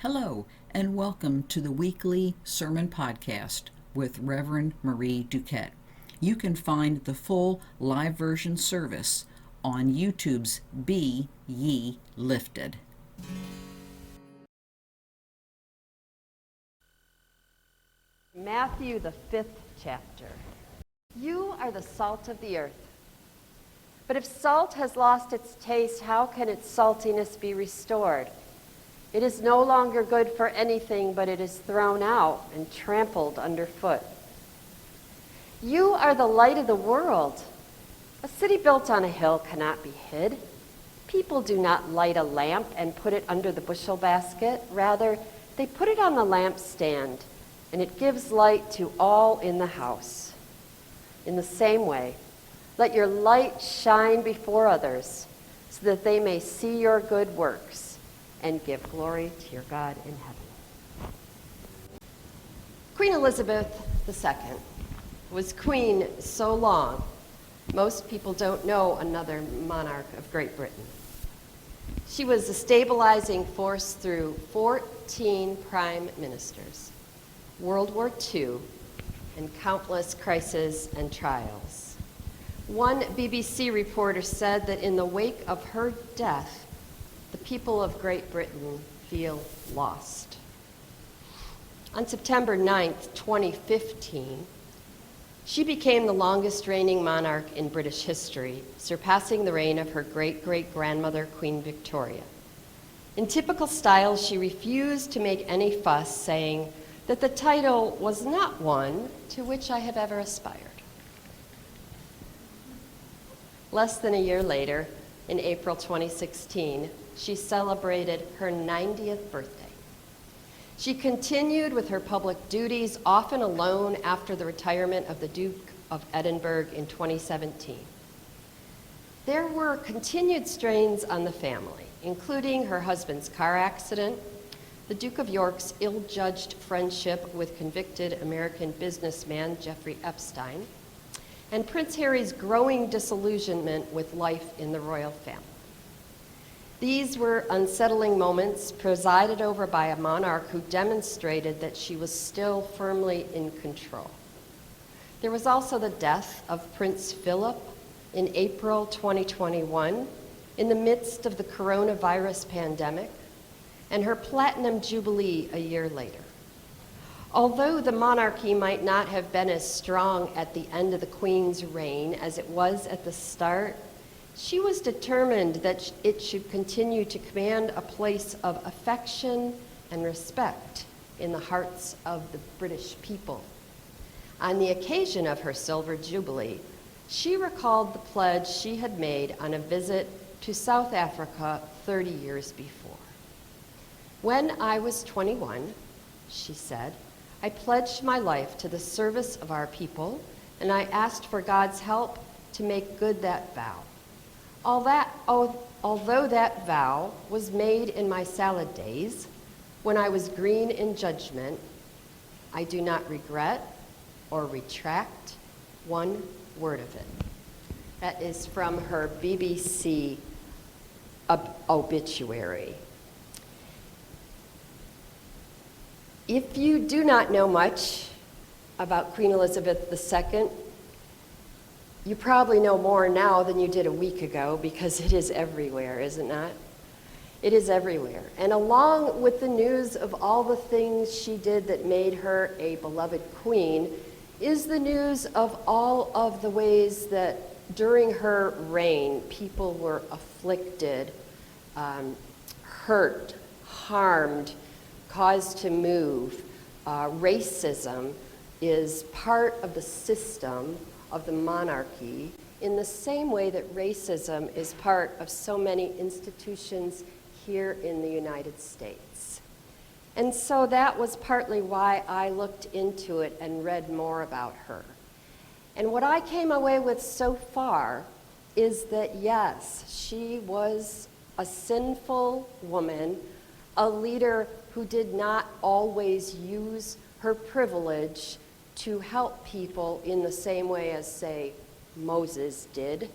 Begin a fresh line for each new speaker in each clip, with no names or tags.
Hello, and welcome to the weekly sermon podcast with Reverend Marie Duquette. You can find the full live version service on YouTube's Be Ye Lifted.
Matthew, the 5th chapter. You are the salt of the earth. But if salt has lost its taste, how can its saltiness be restored? It is no longer good for anything, but it is thrown out and trampled underfoot. You are the light of the world. A city built on a hill cannot be hid. People do not light a lamp and put it under the bushel basket. Rather, they put it on the lampstand, and it gives light to all in the house. In the same way, let your light shine before others, so that they may see your good works and give glory to your God in heaven. Queen Elizabeth II was queen so long, most people don't know another monarch of Great Britain. She was a stabilizing force through 14 prime ministers, World War II, and countless crises and trials. One BBC reporter said that in the wake of her death, the people of Great Britain feel lost. On September 9th, 2015, she became the longest reigning monarch in British history, surpassing the reign of her great-great-grandmother, Queen Victoria. In typical style, she refused to make any fuss, saying that the title was not one to which I have ever aspired. Less than a year later, in April 2016, she celebrated her 90th birthday. She continued with her public duties, often alone after the retirement of the Duke of Edinburgh in 2017. There were continued strains on the family, including her husband's car accident, the Duke of York's ill-judged friendship with convicted American businessman Jeffrey Epstein, and Prince Harry's growing disillusionment with life in the royal family. These were unsettling moments presided over by a monarch who demonstrated that she was still firmly in control. There was also the death of Prince Philip in April 2021 in the midst of the coronavirus pandemic, and her platinum jubilee a year later. Although the monarchy might not have been as strong at the end of the Queen's reign as it was at the start, she was determined that it should continue to command a place of affection and respect in the hearts of the British people. On the occasion of her Silver Jubilee, she recalled the pledge she had made on a visit to South Africa 30 years before. When I was 21, she said, I pledged my life to the service of our people, and I asked for God's help to make good that vow. Although that vow was made in my salad days, when I was green in judgment, I do not regret or retract one word of it. That is from her BBC obituary. If you do not know much about Queen Elizabeth II, you probably know more now than you did a week ago, because it is everywhere, is it not? It is everywhere. And along with the news of all the things she did that made her a beloved queen is the news of all of the ways that during her reign people were afflicted, hurt, harmed, caused to move. Racism is part of the system of the monarchy in the same way that racism is part of so many institutions here in the United States. And so that was partly why I looked into it and read more about her. And what I came away with so far is that yes, she was a sinful woman, a leader who did not always use her privilege to help people in the same way as, say, Moses did.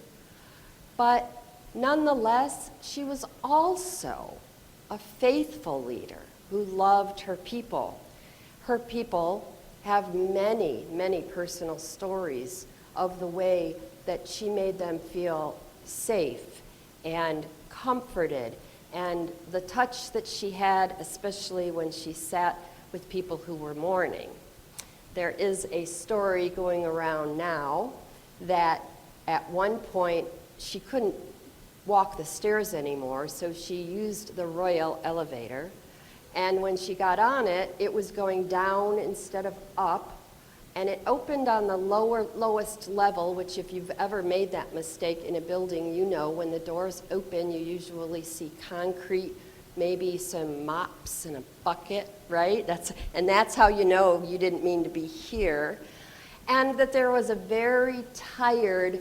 But nonetheless, she was also a faithful leader who loved her people. Her people have many, many personal stories of the way that she made them feel safe and comforted, and the touch that she had, especially when she sat with people who were mourning. There is a story going around now that at one point she couldn't walk the stairs anymore, so she used the royal elevator. And when she got on it, it was going down instead of up, and it opened on the lowest level, which if you've ever made that mistake in a building, you know when the doors open, you usually see concrete, maybe some mops and a bucket, right? That's how you know you didn't mean to be here. And that there was a very tired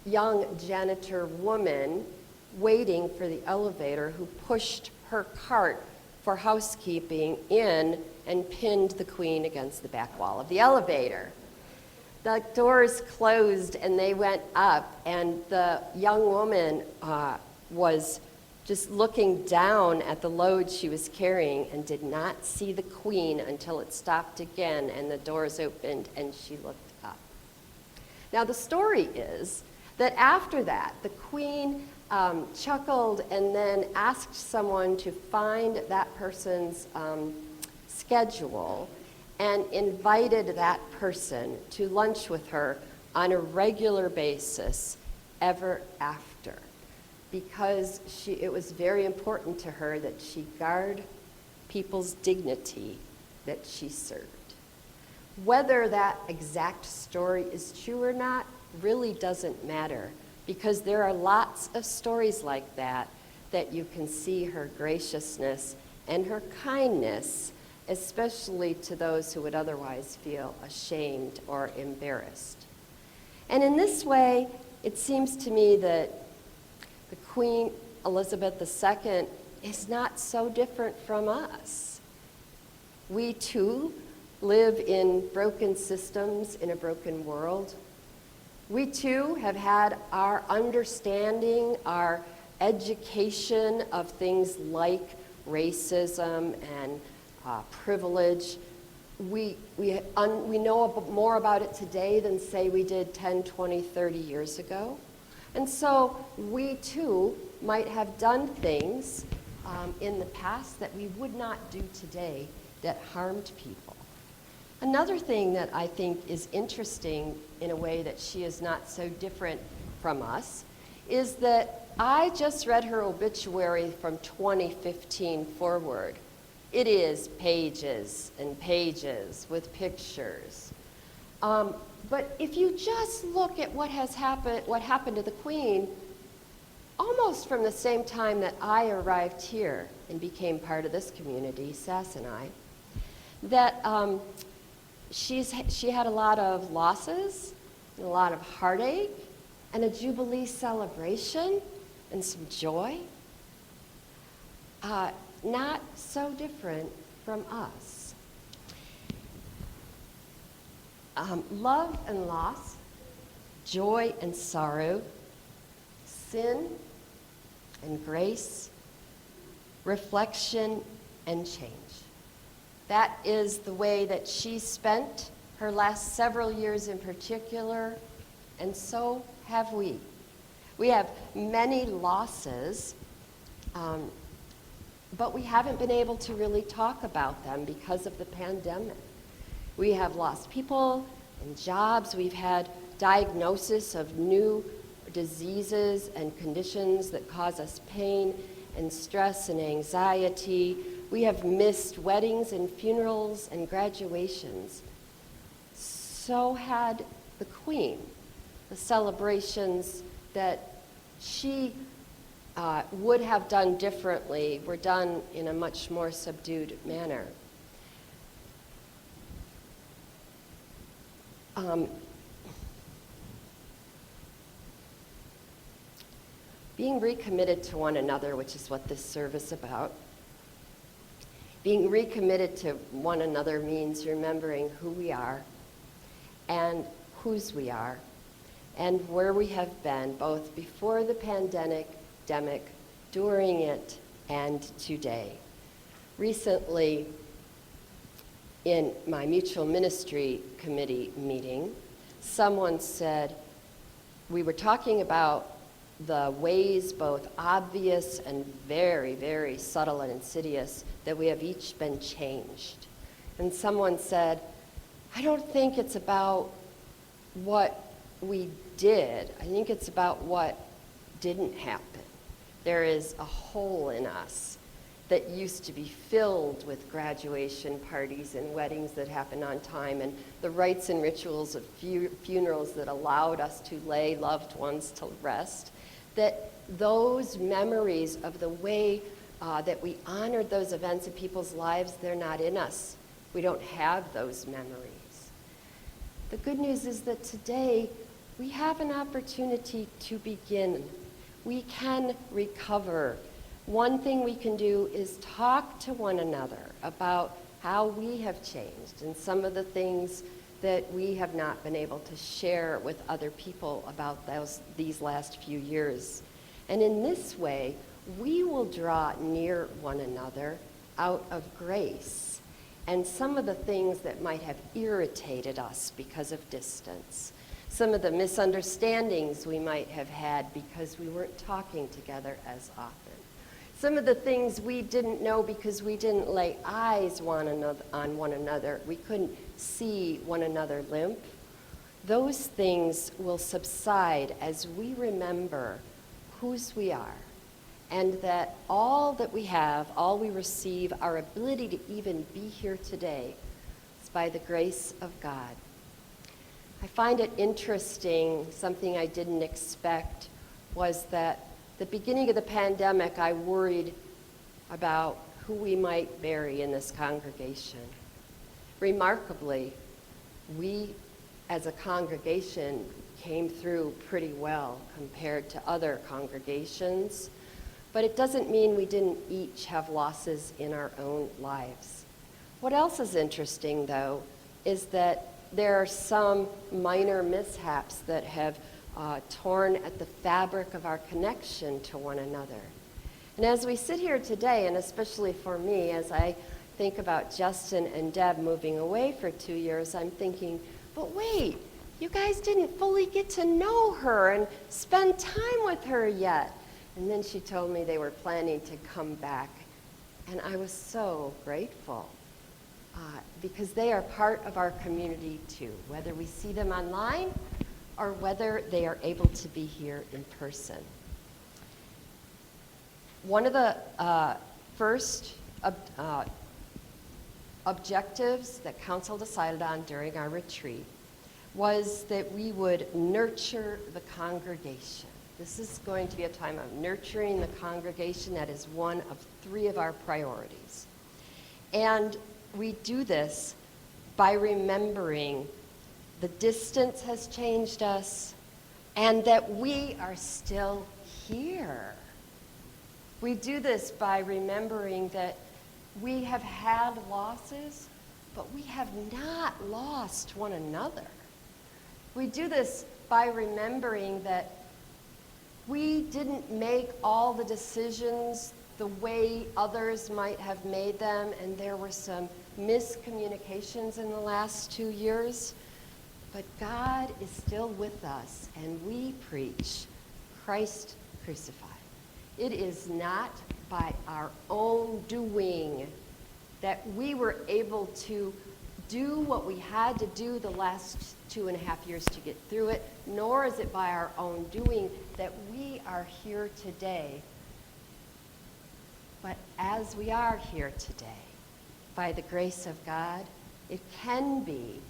young janitor woman waiting for the elevator who pushed her cart for housekeeping in and pinned the Queen against the back wall of the elevator. The doors closed and they went up, and the young woman was just looking down at the load she was carrying and did not see the Queen until it stopped again and the doors opened and she looked up. Now the story is that after that, the Queen chuckled and then asked someone to find that person's schedule and invited that person to lunch with her on a regular basis ever after, because it was very important to her that she guard people's dignity that she served. Whether that exact story is true or not really doesn't matter, because there are lots of stories like that you can see her graciousness and her kindness, especially to those who would otherwise feel ashamed or embarrassed. And in this way, it seems to me that the Queen Elizabeth II is not so different from us. We too live in broken systems in a broken world. We too have had our understanding, our education of things like racism and privilege. We know more about it today than, say, we did 10, 20, 30 years ago. And so we too might have done things in the past that we would not do today that harmed people. Another thing that I think is interesting in a way that she is not so different from us is that I just read her obituary from 2015 forward. It is pages and pages with pictures. But if you just look at what happened to the Queen, almost from the same time that I arrived here and became part of this community, Sass and I, that she had a lot of losses, and a lot of heartache, and a Jubilee celebration, and some joy. Not so different from us. Love and loss, joy and sorrow, sin and grace, reflection and change. That is the way that she spent her last several years in particular, and so have we. We have many losses, but we haven't been able to really talk about them because of the pandemic. We have lost people and jobs. We've had diagnosis of new diseases and conditions that cause us pain and stress and anxiety. We have missed weddings and funerals and graduations. So had the Queen. The celebrations that she would have done differently were done in a much more subdued manner. Being recommitted to one another, which is what this service is about. Being recommitted to one another means remembering who we are and whose we are and where we have been, both before the pandemic, during it, and today. Recently, in my mutual ministry committee meeting, someone said, we were talking about the ways, both obvious and very, very subtle and insidious, that we have each been changed. And someone said, I don't think it's about what we did. I think it's about what didn't happen. There is a hole in us that used to be filled with graduation parties and weddings that happened on time and the rites and rituals of funerals that allowed us to lay loved ones to rest, that those memories of the way that we honored those events in people's lives, they're not in us. We don't have those memories. The good news is that today we have an opportunity to begin. We can recover. One thing we can do is talk to one another about how we have changed and some of the things that we have not been able to share with other people about these last few years. And in this way, we will draw near one another out of grace and some of the things that might have irritated us because of distance, some of the misunderstandings we might have had because we weren't talking together as often. Some of the things we didn't know because we didn't lay eyes on one another. We couldn't see one another limp. Those things will subside as we remember whose we are, and that all that we have, all we receive, our ability to even be here today is by the grace of God. I find it interesting, something I didn't expect was that the beginning of the pandemic, I worried about who we might bury in this congregation. Remarkably, we as a congregation came through pretty well compared to other congregations, but it doesn't mean we didn't each have losses in our own lives. What else is interesting, though, is that there are some minor mishaps that have torn at the fabric of our connection to one another. And as we sit here today, and especially for me, as I think about Justin and Deb moving away for 2 years, I'm thinking, but wait, you guys didn't fully get to know her and spend time with her yet. And then she told me they were planning to come back. And I was so grateful because they are part of our community too, whether we see them online or whether they are able to be here in person. One of the first objectives that council decided on during our retreat was that we would nurture the congregation. This is going to be a time of nurturing the congregation. That is one of 3 of our priorities. And we do this by remembering the distance has changed us, and that we are still here. We do this by remembering that we have had losses, but we have not lost one another. We do this by remembering that we didn't make all the decisions the way others might have made them, and there were some miscommunications in the last 2 years. But God is still with us, and we preach Christ crucified. It is not by our own doing that we were able to do what we had to do the last 2.5 years to get through it, nor is it by our own doing that we are here today. But as we are here today, by the grace of God, it can be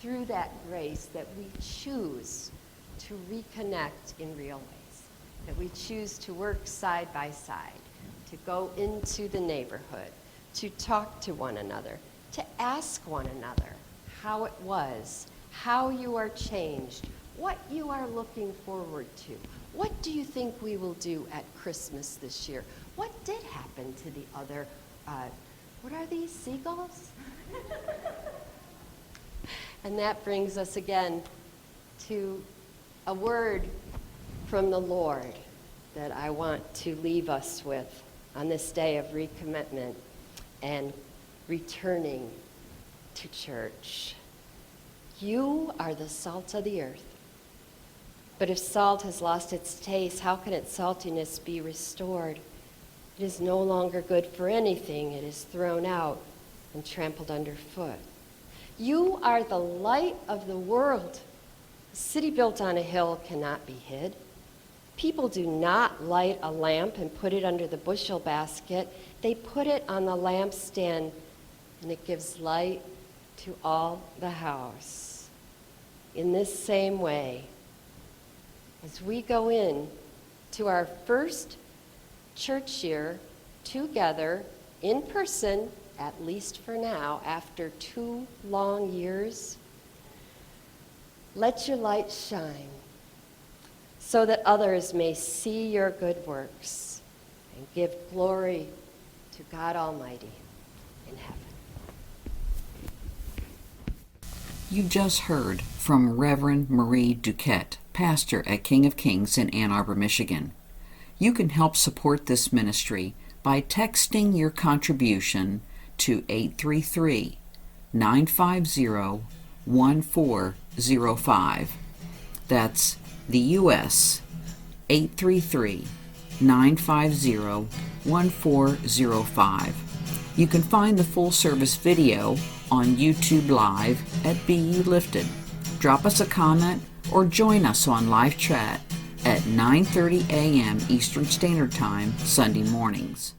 through that grace that we choose to reconnect in real ways, that we choose to work side by side, to go into the neighborhood, to talk to one another, to ask one another how it was, how you are changed, what you are looking forward to. What do you think we will do at Christmas this year? What did happen to the other, what are these, seagulls? And that brings us again to a word from the Lord that I want to leave us with on this day of recommitment. and returning to church. You are the salt of the earth. But if salt has lost its taste, how can its saltiness be restored? It is no longer good for anything. It is thrown out and trampled underfoot. You are the light of the world. A city built on a hill cannot be hid. People do not light a lamp and put it under the bushel basket. They put it on the lampstand, and it gives light to all the house. In this same way, as we go in to our first church year together in person, at least for now, after 2 long years, let your light shine so that others may see your good works and give glory to God Almighty in heaven.
You just heard from Reverend Marie Duquette, pastor at King of Kings in Ann Arbor, Michigan. You can help support this ministry by texting your contribution to 833-950-1405. That's the U.S. 833-950-1405. You can find the full service video on YouTube Live at BE Lifted. Drop us a comment or join us on live chat at 9:30 a.m. Eastern Standard Time Sunday mornings.